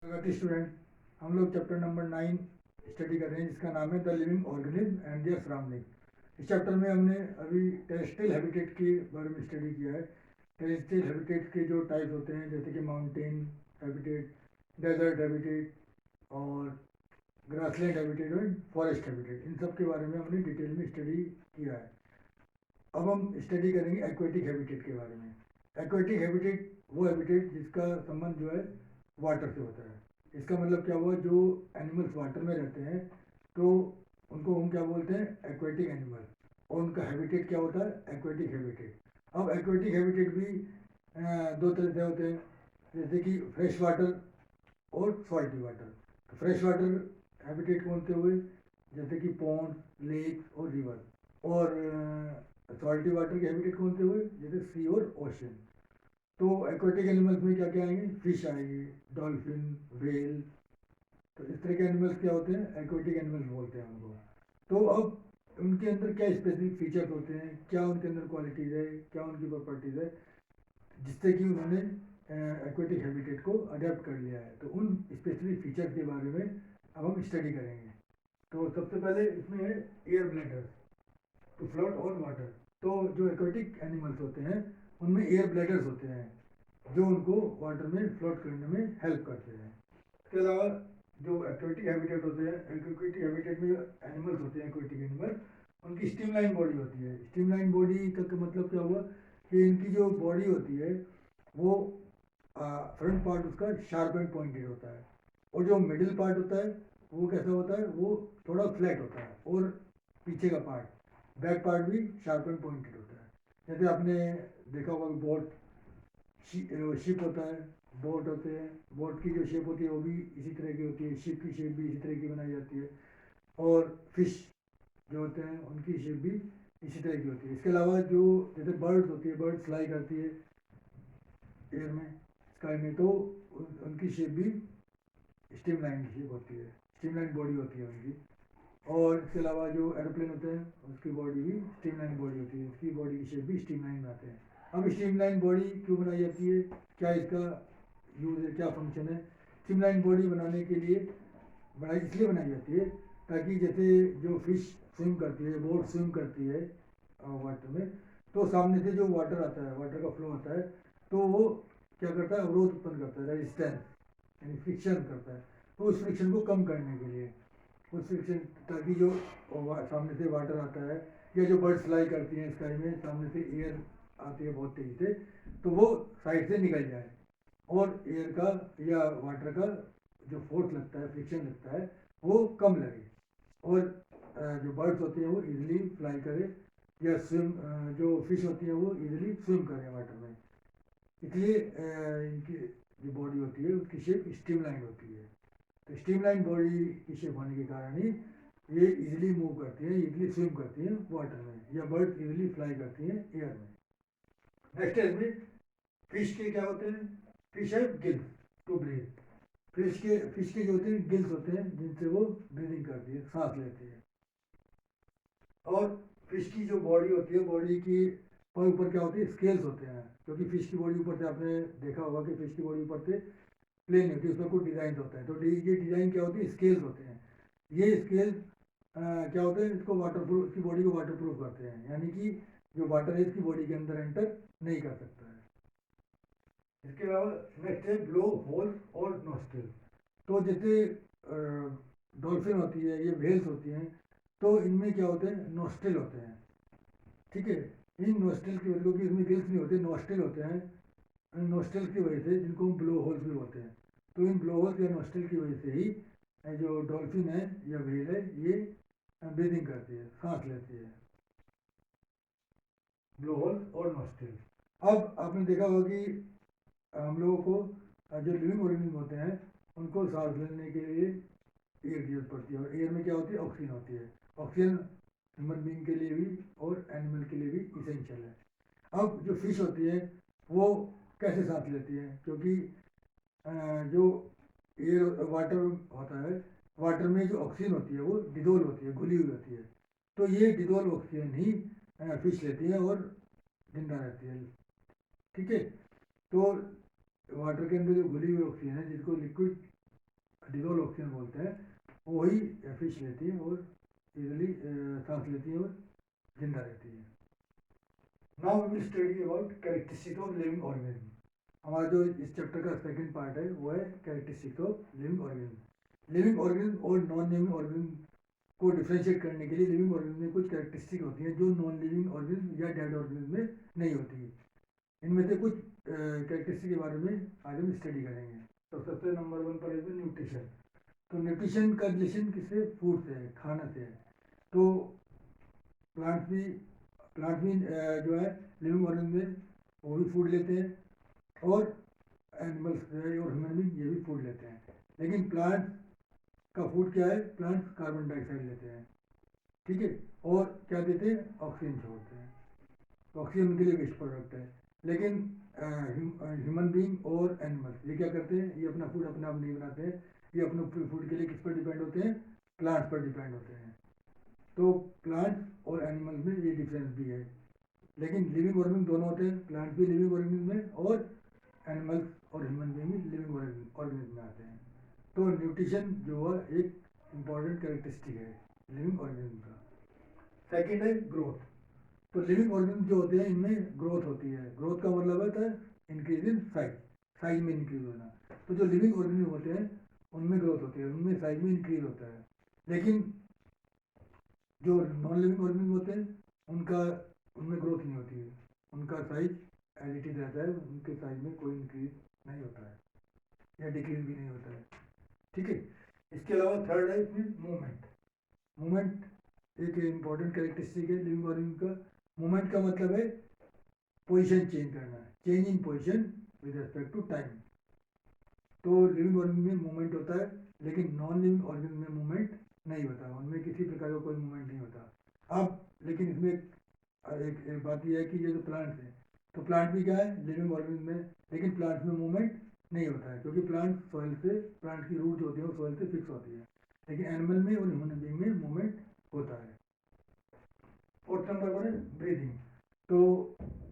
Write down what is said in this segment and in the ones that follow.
स्वागत स्टूडेंट। हम लोग चैप्टर नंबर 9 स्टडी कर रहे हैं जिसका नाम है the living organism and their surrounding. इस चैप्टर में हमने अभी टेरेस्ट्रियल हैबिटेट के बारे में स्टडी किया है। टेरेस्ट्रियल हैबिटेट के जो टाइप्स होते हैं जैसे कि माउंटेन हैबिटेट, डेजर्ट हैबिटेट और ग्रासलैंड हैबिटेट और फॉरेस्ट हैबिटेट, इन सब के बारे में हमने डिटेल में स्टडी किया है। अब हम स्टडी करेंगे एक्वेटिक हैबिटेट के बारे में। एक्वेटिक हैबिटेट वो हैबिटेट जिसका संबंध जो है वाटर से होता है। इसका मतलब क्या हुआ, जो एनिमल्स वाटर में रहते हैं तो उनको हम क्या बोलते हैं, एक्वेटिक एनिमल, और उनका हैबिटेट क्या होता है, एक्वेटिक हैबिटेट। अब एक्वेटिक हैबिटेट भी दो तरह से होते हैं, जैसे कि फ्रेश वाटर और सॉल्टी वाटर। तो फ्रेश वाटर हैबिटेट कौन से हुए, जैसे कि पॉन्ड, लेक और रिवर। और सॉल्टी वाटर के हैबिटेट कौन से हुए, जैसे सी और ओशन। तो एक्वेटिक एनिमल्स में क्या क्या आएंगे, फिश आएंगे, डॉल्फिन, व्हेल। तो इस तरह के एनिमल्स क्या होते हैं, एक्वेटिक एनिमल्स बोलते हैं उनको। तो अब उनके अंदर क्या स्पेसिफिक फीचर्स होते हैं, क्या उनके अंदर क्वालिटीज़ है, क्या उनकी प्रॉपर्टीज़ है, जिससे कि उन्होंने एक्वेटिक हैबिटेट को अडेप्ट कर लिया है। तो उन स्पेसिफिक फीचर्स के बारे में अब हम स्टडी करेंगे। तो सबसे पहले इसमें है air bladders to float on water. तो जो एक्वेटिक एनिमल्स होते हैं उनमें एयर ब्लैडर्स होते हैं जो उनको वाटर में फ्लोट करने में हेल्प करते हैं। इसके अलावा जो एक्वेटिक हैबिटेट होते हैं, एक्वेटिक हैबिटेट में एनिमल्स होते हैं, एक्वेटिक एनिमल, उनकी स्ट्रीमलाइन बॉडी होती है। स्ट्रीमलाइन बॉडी का मतलब क्या हुआ कि इनकी जो बॉडी होती है वो फ्रंट पार्ट उसका शार्प एंड पॉइंटेड होता है, और जो मिडिल पार्ट होता है वो कैसा होता है, वो थोड़ा फ्लैट होता है, और पीछे का पार्ट, बैक पार्ट भी शार्प एंड पॉइंटेड होता है। जैसे आपने देखा होगा बोट, शिप होता है, बोट होते हैं, बोट की जो शेप होती है वो भी इसी तरह की होती है, शिप की शेप भी इसी तरह की बनाई जाती है, और फिश जो होते हैं उनकी शेप भी इसी तरह की होती है। इसके अलावा जो जैसे बर्ड्स होती है, बर्ड्स फ्लाई करती है एयर में, स्काई में, तो उनकी शेप भी स्ट्रीमलाइन की शेप होती है, स्ट्रीमलाइन बॉडी होती है उनकी। और इसके अलावा जो एरोप्लेन होते हैं उसकी बॉडी भी स्ट्रीमलाइन बॉडी होती है, उसकी बॉडी की शेप भी स्ट्रीमलाइन बनाते हैं। अब स्ट्रीमलाइन बॉडी क्यों बनाई जाती है, क्या इसका यूज है, क्या फंक्शन है। स्ट्रीमलाइन बॉडी बनाने के लिए बनाई इसलिए बनाई जाती है ताकि जैसे जो फिश स्विम करती है, बोट स्विम करती है वाटर में, तो सामने से जो वाटर आता है, वाटर का फ्लो आता है, तो वो क्या करता है, अवरोध उत्पन्न करता है, रेजिस्टेंस यानी फ्रिक्शन करता है। तो उस फ्रिक्शन को कम करने के लिए, उस फ्रिक्शन, ताकि जो सामने से वाटर आता है या जो बर्ड्स फ्लाई करती हैं स्काई में, सामने से एयर आती है बहुत तेज़ी से, तो वो साइड से निकल जाए, और एयर का या वाटर का जो फोर्स लगता है, फ्रिक्शन लगता है, वो कम लगे, और जो बर्ड्स होती हैं वो इजीली फ्लाई करे, या स्विम, जो फिश होती है वो इजीली स्विम करें वाटर में। इसलिए इनकी जो बॉडी होती है उसकी शेप स्ट्रीमलाइन होती है। तो स्ट्रीमलाइन बॉडी की शेप होने के कारण ही ये इजीली मूव करती है, इजीली स्विम करती हैं वाटर में, या बर्ड्स इजीली फ्लाई करती हैं एयर में। नेक्स्ट है इसमें फिश के क्या होते हैं, फिश है गिल्स टू ब्रीथ। फिश के जो होते हैं गिल्स होते हैं जिनसे वो ब्रीदिंग करती है, सांस लेती है। और फिश की जो बॉडी होती है, बॉडी की और ऊपर क्या होती है, स्केल्स होते हैं, क्योंकि फिश की बॉडी ऊपर से आपने देखा होगा कि फिश की बॉडी ऊपर से प्लेन होती है, उसमें कुछ डिज़ाइन होता है। तो ये डिज़ाइन क्या होती है, स्केल्स होते हैं। ये स्केल्स क्या होते हैं, इसको वाटर प्रूफ, इसकी बॉडी को वाटर प्रूफ करते हैं, यानी कि जो वाटर है इसकी बॉडी के अंदर एंटर नहीं कर सकता है। इसके अलावा नेक्स्ट है ब्लो होल और नोस्ट्रिल। तो जैसे डॉल्फिन होती है, ये व्हेल्स होती हैं, तो इनमें क्या होते हैं, नोस्ट्रिल होते हैं। ठीक है, इन नोस्ट्रिल की वजह, क्योंकि इसमें गिल्स नहीं होते, नोस्ट्रिल होते हैं, इन नोस्ट्रिल की वजह से, जिनको हम ब्लो होल्स भी बोलते हैं, तो इन ब्लो होल्स या नोस्ट्रिल की वजह से ही जो डॉल्फिन है या व्हेल है ये ब्रीदिंग करती है, सांस लेती है, ब्लो होल और नोस्ट्रिल। अब आपने देखा होगा कि हम लोगों को जो लिविंग ऑर्गेनिज्म होते हैं उनको सांस लेने के लिए एयर की जरूरत पड़ती है, और एयर में क्या होती है, ऑक्सीजन होती है। ऑक्सीजन ह्यूमन बीइंग के लिए भी और एनिमल के लिए भी इसेंशियल है। अब जो फिश होती है वो कैसे सांस लेती है, क्योंकि जो एयर वाटर होता है, वाटर में जो ऑक्सीजन होती है वो डिजोल्व होती है, घुली हुई होती है। तो ये डिजोल्व ऑक्सीजन ही फिश लेती है और जिंदा रहती है। ठीक है, तो वाटर के अंदर जो घुली हुई ऑक्सीजन है, जिसको लिक्विड डिजोल्व ऑक्सीजन बोलते हैं, वही फिश लेती है और इजीली सांस लेती है और जिंदा रहती है। Now we will study about characteristics of living organism. हमारा जो इस चैप्टर का सेकंड पार्ट है वो है characteristics of living organism. Living organism और नॉन लिविंग ऑर्गेनिज्म को डिफ्रेंशिएट करने के लिए लिविंग ऑर्गेनिज्म में कुछ कैरेक्टरिस्टिक होती हैं जो नॉन लिविंग ऑर्गेनिज्म या डेड ऑर्गेनिज्म में नहीं होती है। इनमें से कुछ कैरेक्टरिस्टिक के बारे में आज हम स्टडी करेंगे। तो सबसे नंबर 1 पर है न्यूट्रिशन। तो न्यूट्रिशन का रिलेशन किससे? फूड से है, खाना से है। तो प्लांट्स भी जो है लिविंग ऑर्गेनिज्म में वो भी फूड लेते हैं और एनिमल्स और ह्यूमन बीइंग ये भी फूड लेते हैं। लेकिन प्लांट्स का फूड क्या है? प्लांट्स कार्बन डाइऑक्साइड लेते हैं, ठीक है, और क्या देते हैं? ऑक्सीजन छोड़ते हैं। ऑक्सीजन उनके लिए वेस्ट प्रोडक्ट है। लेकिन ह्यूमन बीइंग और एनिमल्स ये क्या करते हैं? ये अपना फूड अपने आप नहीं बनाते हैं, ये अपने फूड के लिए किस पर डिपेंड होते हैं? प्लांट्स पर डिपेंड होते हैं। तो प्लांट्स और एनिमल्स में ये डिफरेंस भी है। लेकिन लिविंग ऑर्गेनिज्म दोनों होते हैं, प्लांट्स भी लिविंग ऑर्गेनिज्म में और एनिमल्स और ह्यूमन बीइंग भी लिविंग ऑर्गेनिज्म में आते हैं। तो न्यूट्रिशन जो है एक इम्पॉर्टेंट कैरेक्टरिस्टिक है लिविंग ऑर्गेनिज्म का। सेकेंड है ग्रोथ। तो लिविंग ऑर्गेनिज्म जो होते हैं इनमें ग्रोथ होती है। ग्रोथ का मतलब होता है इंक्रीज इन साइज, साइज में इंक्रीज होना। तो जो लिविंग ऑर्गेनिज्म होते हैं उनमें ग्रोथ होती है, उनमें साइज में इंक्रीज होता है। लेकिन जो नॉन लिविंग ऑर्गेनिज्म होते हैं उनका उनमें ग्रोथ नहीं होती है, उनका साइज एज इट इज रहता है, उनके साइज में कोई इंक्रीज नहीं होता है या डिक्रीज भी नहीं होता है, ठीक है। इसके अलावा थर्ड है इसमें मूवमेंट। मूवमेंट एक इम्पॉर्टेंट कैरेक्टरिस्टिक है लिविंग ऑर्गेनिज्म का। मूवमेंट का मतलब है पोजीशन चेंज करना, change in position with respect to time. तो लिविंग ऑर्गेनिज्म में मूवमेंट होता है, लेकिन नॉन लिविंग ऑर्गेनिज्म में मूवमेंट नहीं होता, उनमें किसी प्रकार का कोई मूवमेंट नहीं होता। अब लेकिन इसमें एक बात यह है कि ये जो प्लांट्स हैं, तो प्लांट भी क्या है? लिविंग ऑर्गेनिज्म में, लेकिन प्लांट्स में मूवमेंट नहीं होता है क्योंकि प्लांट सॉइल से, प्लांट की रूट जो होती है वो सॉइल से फिक्स होती है। लेकिन एनिमल में और ह्यूमन बीइंग में मूवमेंट होता है। फोर्थ नंबर पर है ब्रीदिंग। तो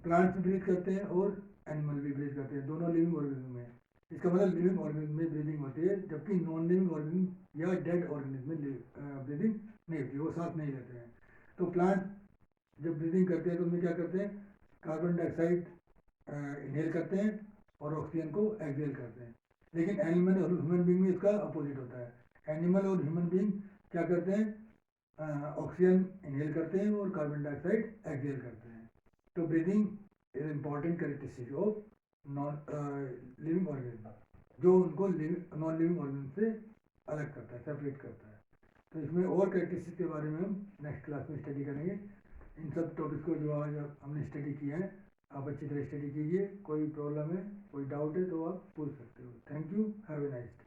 प्लांट्स ब्रीथ करते हैं और एनिमल भी ब्रीथ करते हैं, दोनों लिविंग ऑर्गेनिज्म में। इसका मतलब लिविंग ऑर्गेनिज्म में ब्रीदिंग होती है, जबकि नॉन लिविंग ऑर्गेनिज्म या डेड ऑर्गेनिज्म में ब्रीदिंग नहीं होती, वो सांस नहीं लेते हैं। तो प्लांट जब ब्रीदिंग करते हैं तो उनमें क्या करते हैं? कार्बन डाइऑक्साइड इनहेल करते हैं और ऑक्सीजन को एक्सहेल करते हैं। लेकिन एनिमल और ह्यूमन बीइंग में इसका अपोजिट होता है। एनिमल और ह्यूमन बीइंग क्या करते हैं? ऑक्सीजन इनहेल करते हैं और कार्बन डाइऑक्साइड एक्सहेल करते हैं। तो breathing is important characteristic of non living organism, जो उनको नॉन लिविंग ऑर्गेनिज्म से अलग करता है, सेपरेट करता है। तो इसमें और कैरेक्टरिस्टिक के बारे में हम नेक्स्ट क्लास में स्टडी करेंगे। इन सब टॉपिक्स को जो आज हमने स्टडी किया है आप अच्छी तरह स्टडी कीजिए। कोई प्रॉब्लम है, कोई डाउट है तो आप पूछ सकते हो। Thank you, have a nice day.